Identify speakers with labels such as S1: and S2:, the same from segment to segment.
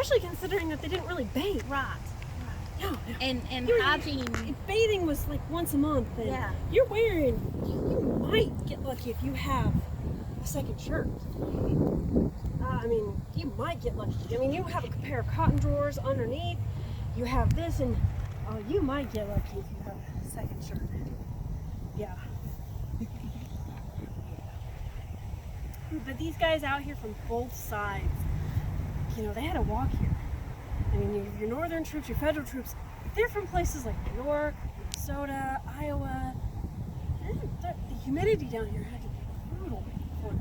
S1: especially considering that they didn't really bathe.
S2: Right.
S1: No.
S2: And hygiene.
S1: Bathing was like once a month. And
S2: Yeah.
S1: You're wearing, you might get lucky if you have a second shirt. I mean, you might get lucky. I mean, you have a pair of cotton drawers underneath. You have this, and you might get lucky if you have a second shirt. Yeah. But these guys out here from both sides, you know, they had to walk here. I mean, your northern troops, your federal troops, they're from places like New York, Minnesota, Iowa. And the humidity down here had to be brutal for them.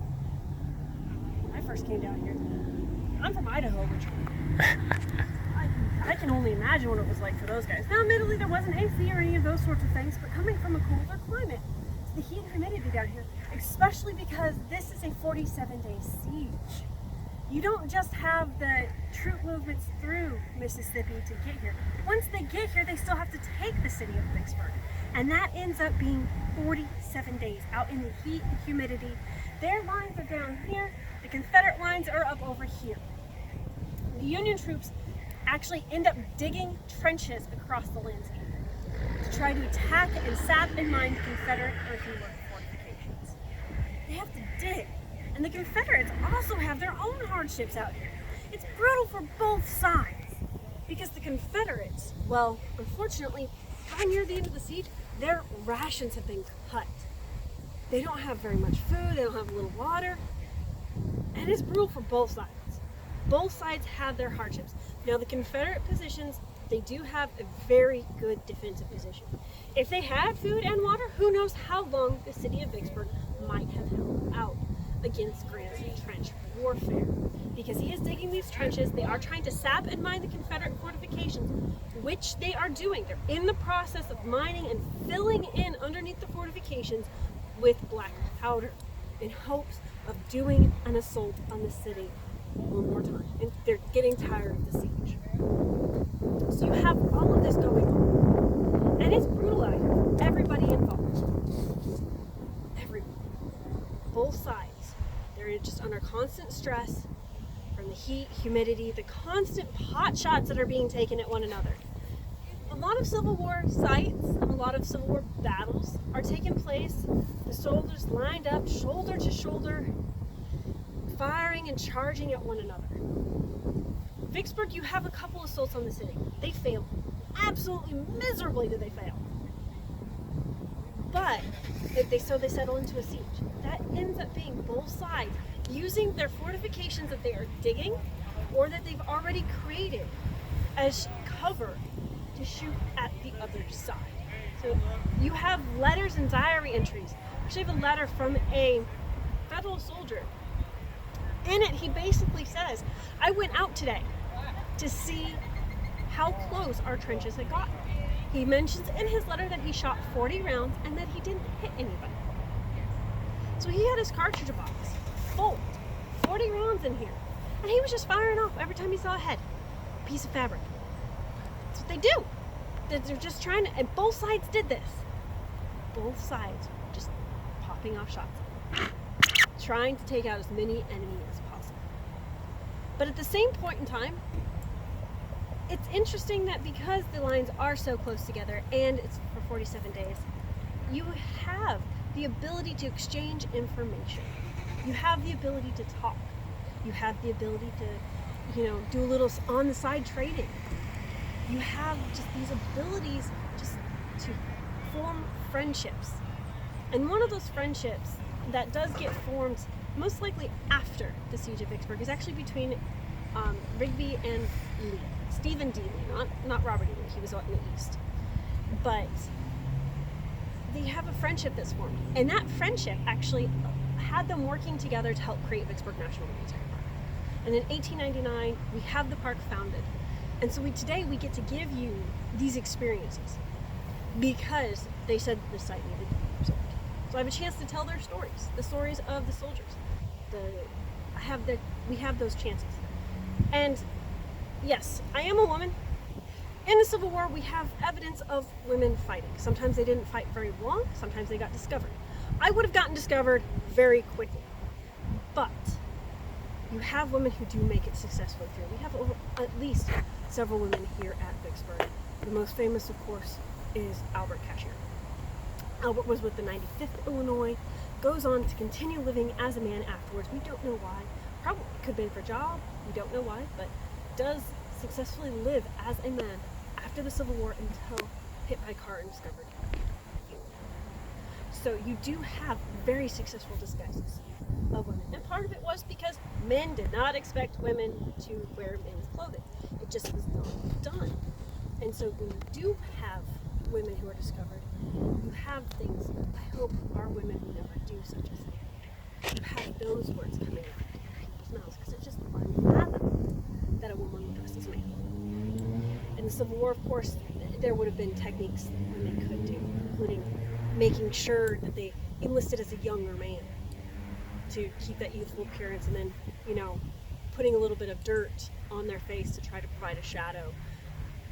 S1: When I first came down here, I'm from Idaho, which I can only imagine what it was like for those guys. Now, admittedly, there wasn't AC or any of those sorts of things, but coming from a cooler climate, the heat and humidity down here, especially because this is a 47-day siege. You don't just have the troop movements through Mississippi to get here. Once they get here, they still have to take the city of Vicksburg. And that ends up being 47 days out in the heat and humidity. Their lines are down here. The Confederate lines are up over here. The Union troops actually end up digging trenches across the landscape to try to attack and sap and mine the Confederate earthwork fortifications. They have to dig. And the Confederates also have their own hardships out here. It's brutal for both sides because the Confederates, well, unfortunately, by near the end of the siege, their rations have been cut. They don't have very much food, they don't have a little water, and it's brutal for both sides. Both sides have their hardships. Now, the Confederate positions, they do have a very good defensive position. If they had food and water, who knows how long the city of Vicksburg might have held out against Grant's trench warfare. Because he is digging these trenches, they are trying to sap and mine the Confederate fortifications, which they are doing. They're in the process of mining and filling in underneath the fortifications with black powder in hopes of doing an assault on the city one more time. And they're getting tired of the siege. So you have all of this going on. And it's brutal out here. Everybody involved. Everyone. Both sides. They're just under constant stress from the heat, humidity, the constant pot shots that are being taken at one another. A lot of Civil War sites, a lot of Civil War battles are taking place. The soldiers lined up, shoulder to shoulder, firing and charging at one another. Vicksburg, you have a couple assaults on the city. They failed. Absolutely miserably did they fail. But they settle into a siege. That ends up being both sides using their fortifications that they are digging or that they've already created as cover to shoot at the other side. So you have letters and diary entries. Actually, I have a letter from a federal soldier. In it, he basically says, I went out today to see how close our trenches had gotten. He mentions in his letter that he shot 40 rounds and that he didn't hit anybody. So he had his cartridge box full, 40 rounds in here. And he was just firing off every time he saw a head, a piece of fabric. That's what they do. They're just trying to, and both sides did this. Both sides just popping off shots, trying to take out as many enemies as possible. But at the same point in time, it's interesting that because the lines are so close together and it's for 47 days, you have the ability to exchange information. You have the ability to talk. You have the ability to, do a little on the side trading. You have just these abilities just to form friendships. And one of those friendships that does get formed most likely after the siege of Vicksburg is actually between Rigby and Lee. Stephen D. Lee, not Robert E. Lee, he was out in the east. But they have a friendship that's formed. And that friendship actually had them working together to help create Vicksburg National Military Park. And in 1899, we have the park founded. And so today we get to give you these experiences because they said the site needed to be preserved. So I have a chance to tell their stories, the stories of the soldiers. We have those chances. And yes, I am a woman. In the Civil War, we have evidence of women fighting. Sometimes they didn't fight very long, sometimes they got discovered. I would have gotten discovered very quickly. But you have women who do make it successfully through. We have at least several women here at Vicksburg. The most famous, of course, is Albert Cashier. Albert was with the 95th Illinois, goes on to continue living as a man afterwards. We don't know why. Probably could have been for a job, we don't know why, but does successfully live as a man after the Civil War until hit by a car and discovered. So you do have very successful disguises of women. And part of it was because men did not expect women to wear men's clothing. It just was not done. And so when you do have women who are discovered, you have things, I hope our women will never do such a thing. You have those words coming out of people's mouths because it's just unfathomable that a woman would dress as a man. In the Civil War, of course, there would have been techniques that women could do, including making sure that they enlisted as a younger man to keep that youthful appearance, and then, putting a little bit of dirt on their face to try to provide a shadow.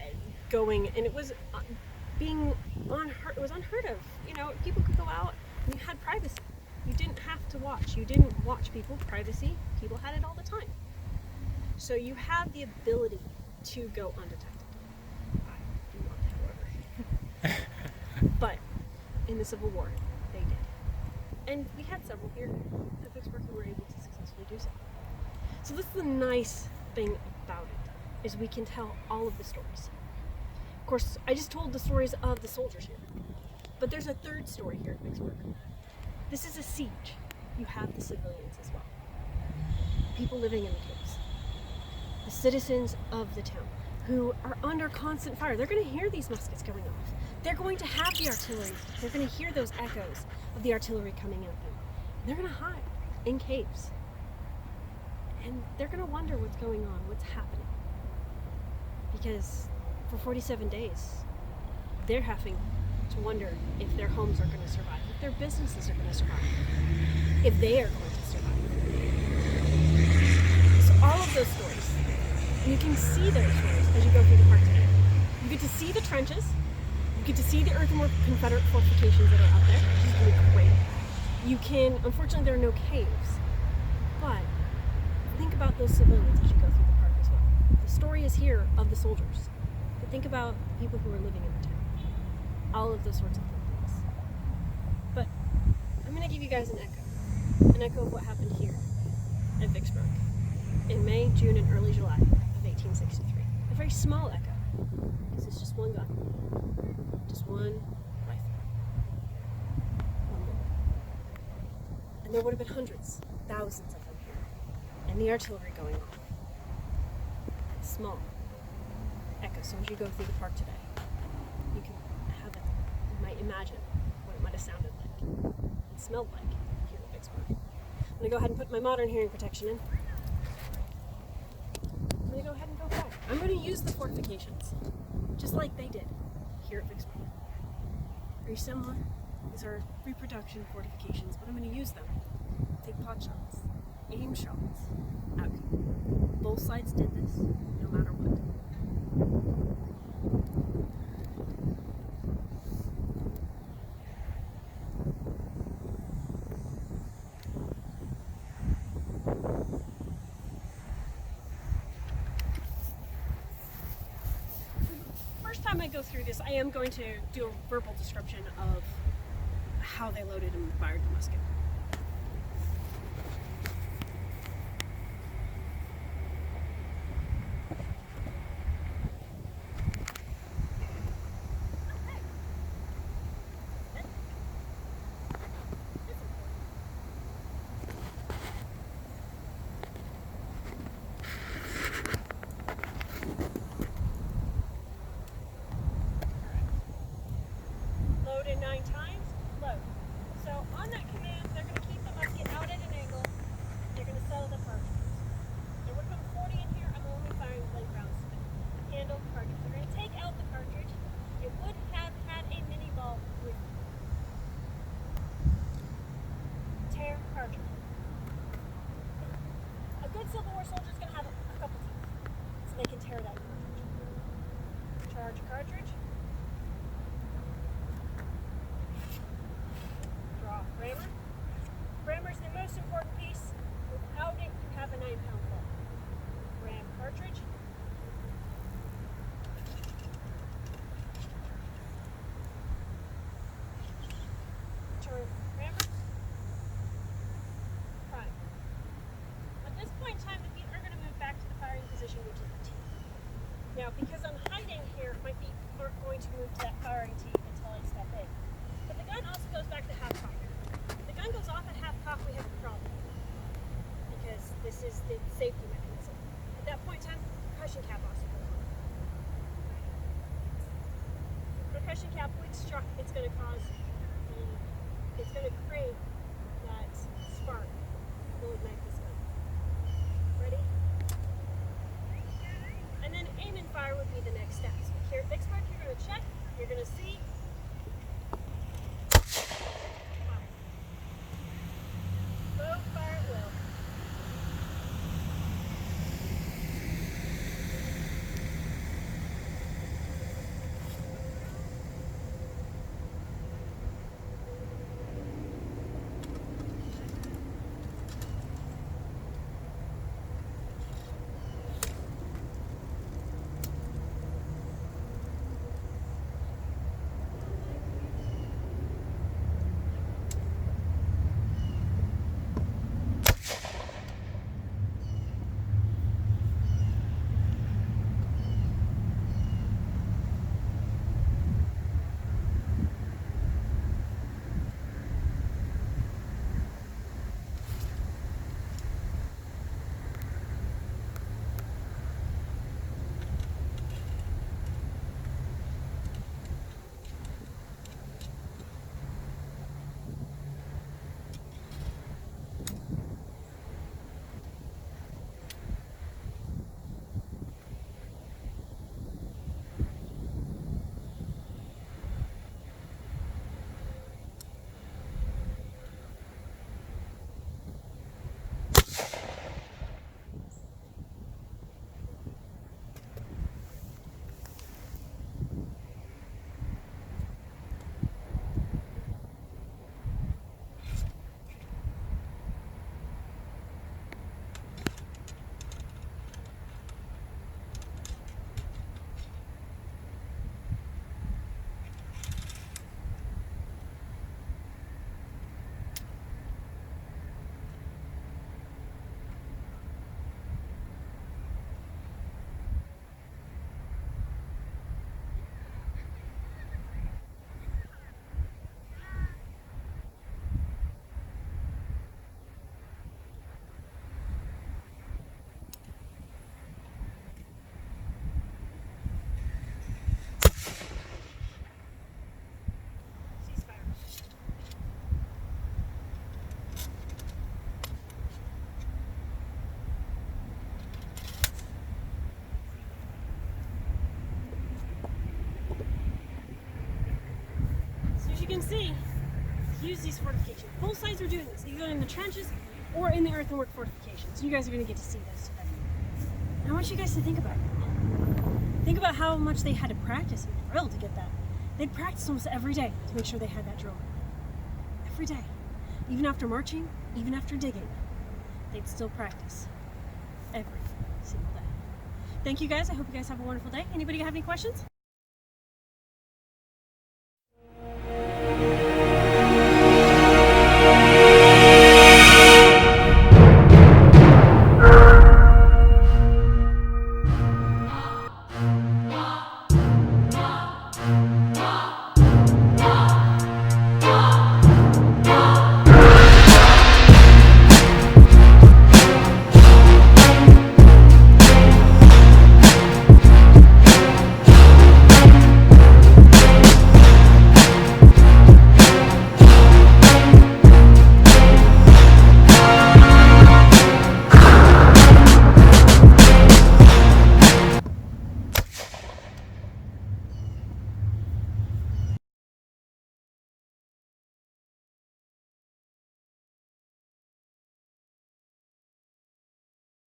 S1: And it was unheard of. People could go out and you had privacy. You didn't have to watch. You didn't watch people. Privacy, people had it all the time. So you have the ability to go undetected. I do not, however. But in the Civil War, they did. And we had several here at Vicksburg who were able to successfully do so. So this is the nice thing about it, is we can tell all of the stories. Of course, I just told the stories of the soldiers here, but there's a third story here at Vicksburg. This is a siege. You have the civilians as well. People living in the caves. The citizens of the town who are under constant fire. They're going to hear these muskets going off. They're going to have the artillery. They're going to hear those echoes of the artillery coming at them. They're going to hide in caves. And they're going to wonder what's going on, what's happening. Because for 47 days, they're having to wonder if their homes are going to survive, if their businesses are going to survive, if they are going to survive. So all of those stories, and you can see those stories as you go through the park today. You get to see the trenches, you get to see the earthenwork Confederate fortifications that are out there, which is really great. You can, unfortunately there are no caves, but think about those civilians as you go through the park as well. The story is here of the soldiers. But think about people who are living in the town. All of those sorts of things. But I'm going to give you guys an echo of what happened here at Vicksburg in May, June, and early July of 1863. A very small echo, because it's just one gun, just one rifle, one bullet. And there would have been hundreds, thousands of them here, and the artillery going off. Small echo. So as you go through the park today, you can have it. You might imagine what it might have sounded like and smelled like here at Vicksburg. I'm going to go ahead and put my modern hearing protection in. I'm going to go ahead and go back. I'm going to use the fortifications just like they did here at Vicksburg. Very similar. These are reproduction fortifications, but I'm going to use them. Take pot shots, aim shots, outcome. Both sides did this, no matter what. First time I go through this, I am going to do a verbal description of how they loaded and fired the musket. Loaded 9 times, load. So on that command, they're going to keep the musket out at an angle. They're going to settle the cartridges. There would come 40 in here. I'm only firing blank rounds today. Handle cartridge. They're going to take out the cartridge. It would have had a mini ball with it. Tear cartridge. A good Civil War soldier is going to have a couple teeth, so they can tear that cartridge. Charge cartridge. Draw rammer. Rammer's the most important piece. Without it, you have a 9-pound pushing me to the T. Now, because I'm hiding here, my feet aren't going to move to that firing T until I step in. But the gun also goes back to half cock. If the gun goes off at half cock, we have a problem. Because this is the safety mechanism. At that point in time, the percussion cap also goes on. Percussion cap, when struck, it's going to create that spark that will ignite this gun. Ready? And then aim and fire would be the next step. So here at Vicksburg, you're going to check, you're going to see. Fire. Go, fire at will. You can see, use these fortifications. Both sides are doing this, either in the trenches or in the earthwork fortifications. You guys are going to get to see those today. And I want you guys to think about it. Think about how much they had to practice and drill to get that. They'd practice almost every day to make sure they had that drill. Every day. Even after marching, even after digging, they'd still practice. Every single day. Thank you guys. I hope you guys have a wonderful day. Anybody have any questions?